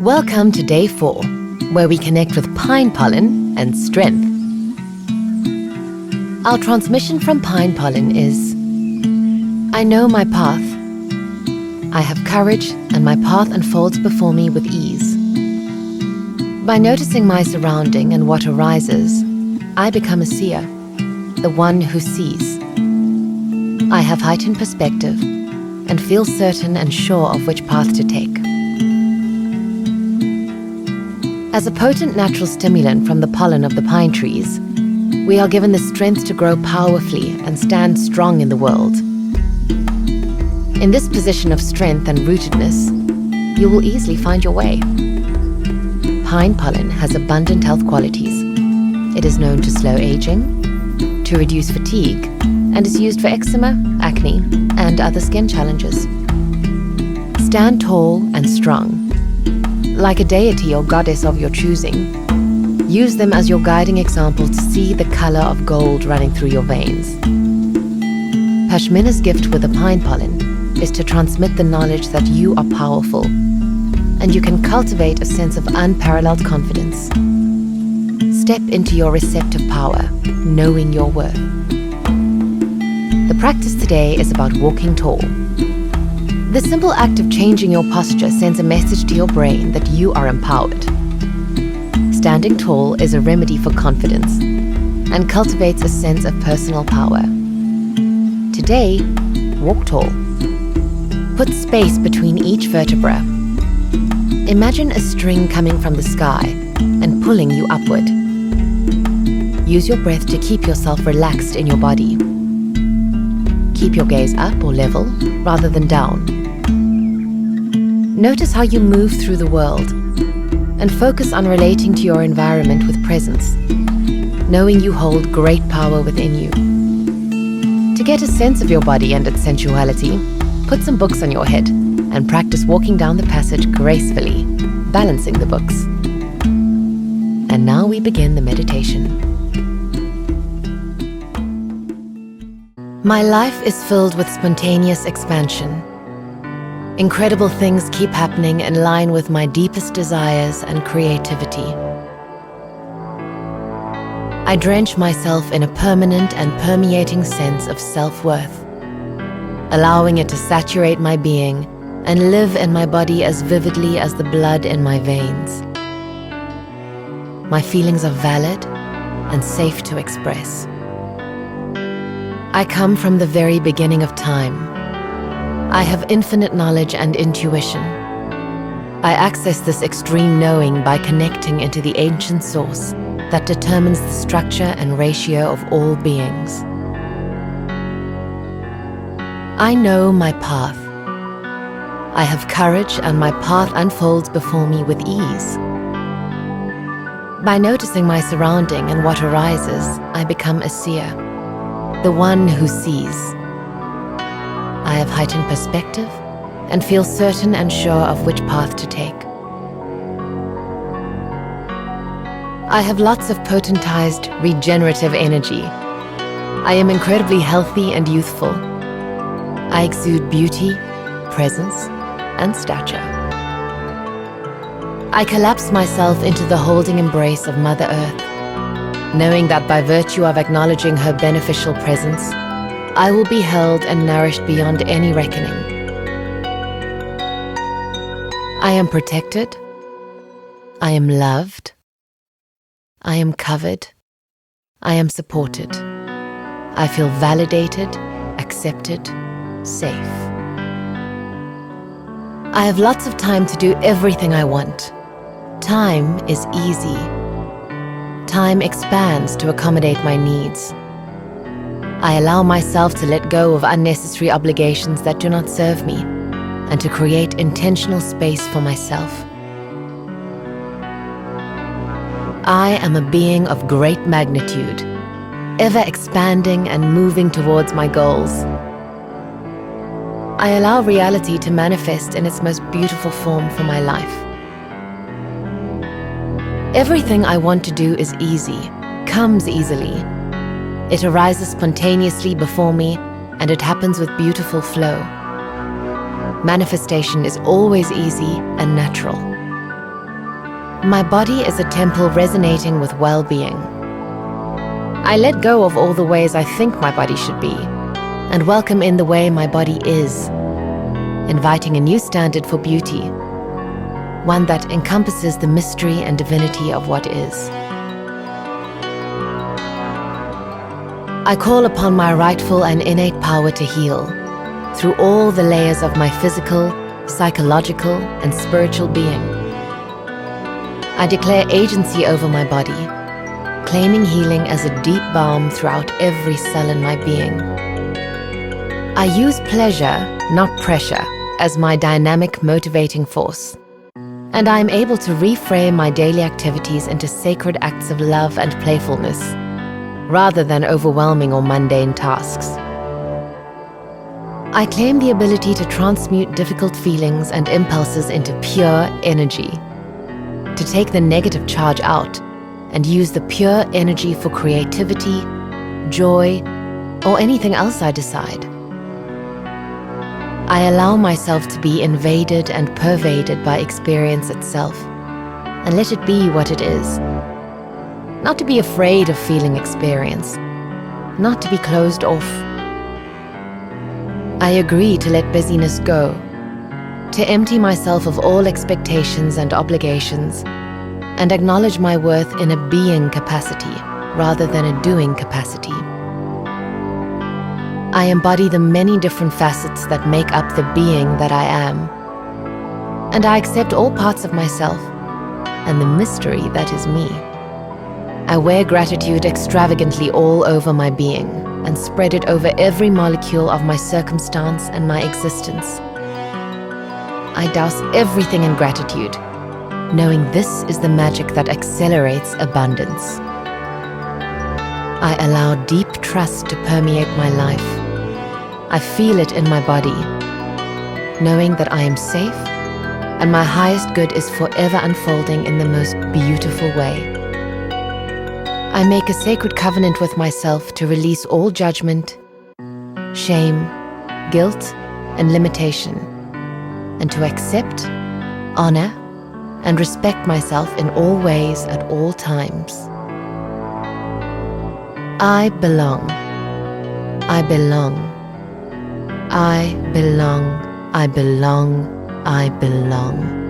Welcome to day 4, where we connect with pine pollen and strength. Our transmission from pine pollen is: I know my path. I have courage, and my path unfolds before me with ease. By noticing my surrounding and what arises, I become a seer, the one who sees. I have heightened perspective and feel certain and sure of which path to take. As a potent natural stimulant from the pollen of the pine trees, we are given the strength to grow powerfully and stand strong in the world. In this position of strength and rootedness, you will easily find your way. Pine pollen has abundant health qualities. It is known to slow aging, to reduce fatigue, and is used for eczema, acne, and other skin challenges. Stand tall and strong. Like a deity or goddess of your choosing, use them as your guiding example to see the color of gold running through your veins. Pashmina's gift with the pine pollen is to transmit the knowledge that you are powerful, and you can cultivate a sense of unparalleled confidence. Step into your receptive power, knowing your worth. The practice today is about walking tall. The simple act of changing your posture sends a message to your brain that you are empowered. Standing tall is a remedy for confidence and cultivates a sense of personal power. Today, walk tall. Put space between each vertebra. Imagine a string coming from the sky and pulling you upward. Use your breath to keep yourself relaxed in your body. Keep your gaze up or level rather than down. Notice how you move through the world and focus on relating to your environment with presence, knowing you hold great power within you. To get a sense of your body and its sensuality, put some books on your head and practice walking down the passage gracefully, balancing the books. And now we begin the meditation. My life is filled with spontaneous expansion. Incredible things keep happening in line with my deepest desires and creativity. I drench myself in a permanent and permeating sense of self-worth, allowing it to saturate my being and live in my body as vividly as the blood in my veins. My feelings are valid and safe to express. I come from the very beginning of time. I have infinite knowledge and intuition. I access this extreme knowing by connecting into the ancient source that determines the structure and ratio of all beings. I know my path. I have courage, and my path unfolds before me with ease. By noticing my surrounding and what arises, I become a seer, the one who sees. I have heightened perspective and feel certain and sure of which path to take. I have lots of potentized, regenerative energy. I am incredibly healthy and youthful. I exude beauty, presence, and stature. I collapse myself into the holding embrace of Mother Earth, knowing that by virtue of acknowledging her beneficial presence, I will be held and nourished beyond any reckoning. I am protected. I am loved. I am covered. I am supported. I feel validated, accepted, safe. I have lots of time to do everything I want. Time is easy. Time expands to accommodate my needs. I allow myself to let go of unnecessary obligations that do not serve me, and to create intentional space for myself. I am a being of great magnitude, ever expanding and moving towards my goals. I allow reality to manifest in its most beautiful form for my life. Everything I want to do is easy, comes easily. It arises spontaneously before me, and it happens with beautiful flow. Manifestation is always easy and natural. My body is a temple resonating with well-being. I let go of all the ways I think my body should be and welcome in the way my body is, inviting a new standard for beauty, one that encompasses the mystery and divinity of what is. I call upon my rightful and innate power to heal through all the layers of my physical, psychological, and spiritual being. I declare agency over my body, claiming healing as a deep balm throughout every cell in my being. I use pleasure, not pressure, as my dynamic motivating force, and I am able to reframe my daily activities into sacred acts of love and playfulness, rather than overwhelming or mundane tasks. I claim the ability to transmute difficult feelings and impulses into pure energy, to take the negative charge out and use the pure energy for creativity, joy, or anything else I decide. I allow myself to be invaded and pervaded by experience itself, and let it be what it is. Not to be afraid of feeling experience, not to be closed off. I agree to let busyness go, to empty myself of all expectations and obligations, and acknowledge my worth in a being capacity rather than a doing capacity. I embody the many different facets that make up the being that I am, and I accept all parts of myself and the mystery that is me. I wear gratitude extravagantly all over my being and spread it over every molecule of my circumstance and my existence. I douse everything in gratitude, knowing this is the magic that accelerates abundance. I allow deep trust to permeate my life. I feel it in my body, knowing that I am safe and my highest good is forever unfolding in the most beautiful way. I make a sacred covenant with myself to release all judgment, shame, guilt, and limitation, and to accept, honor, and respect myself in all ways at all times. I belong. I belong. I belong. I belong. I belong.